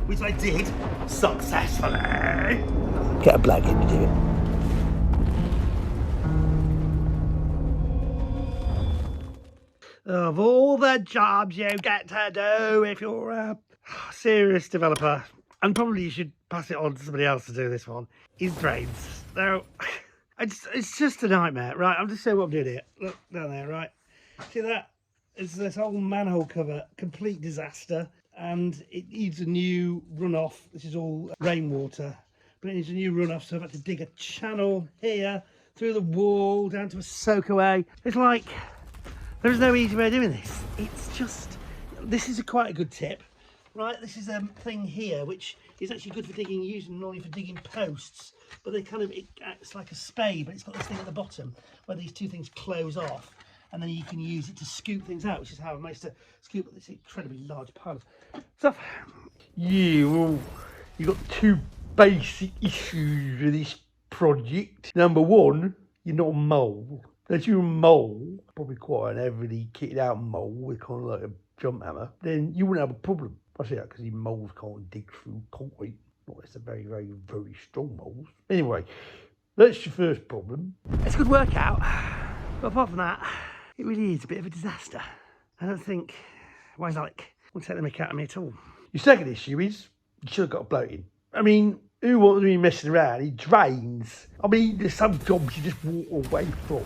which I did successfully. Get a bloke in to do it. Of all the jobs you get to do if you're a serious developer, and probably you should pass it on to somebody else to do this one, is drains. Now, it's just a nightmare, right? I'm just showing what I'm doing here. Look down there, right? See that? It's this whole manhole cover, complete disaster, and it needs a new runoff. This is all rainwater, but it needs a new runoff, so I've had to dig a channel here through the wall down to a soakaway. It's like there's no easy way of doing this. It's just, this is quite a good tip, right? This is a thing here which is actually good for digging, using normally for digging posts, but they kind of, it acts like a spade, but it's got this thing at the bottom where these two things close off, and then you can use it to scoop things out, which is how I managed to scoop this incredibly large pile of stuff. Yeah, well, you've got two basic issues with this project. Number one, you're not a mole. If you're a mole, probably quite an heavily kitted out mole with kind of like a jump hammer, then you wouldn't have a problem. I say that because these moles can't dig through concrete. Not unless they're very, very, very strong moles. Anyway, that's your first problem. It's a good workout, but apart from that, it really is a bit of a disaster. I don't think Wise Alec will take the mick out of me at all. Your second issue is you should have got a bloke in. I mean, who wants to be messing around? It drains. I mean, there's some jobs you just walk away from.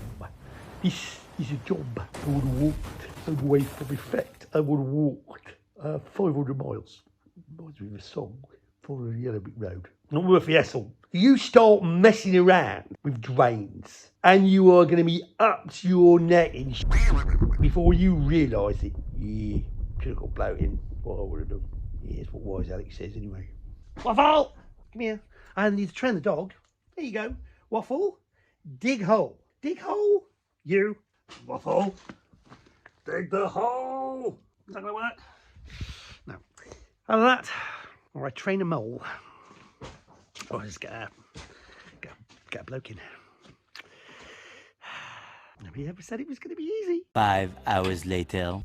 This is a job I would have walked away from effect. I would have walked 500 miles. Reminds me of a song, following the Yellow Brick Road. Not worth the hassle. You start messing around with drains and you are going to be up to your neck in before you realise it. Yeah, should have got bloke in. What I would have done. Yeah, that's what Wise Alec says anyway. Waffle! Come here. I need to train the dog. There you go. Waffle, dig hole. Dig hole. You, Waffle, dig the hole. Is that going to work? No. Out of that, or I train a mole. Or I just get a bloke in. Nobody ever said it was going to be easy. 5 hours later.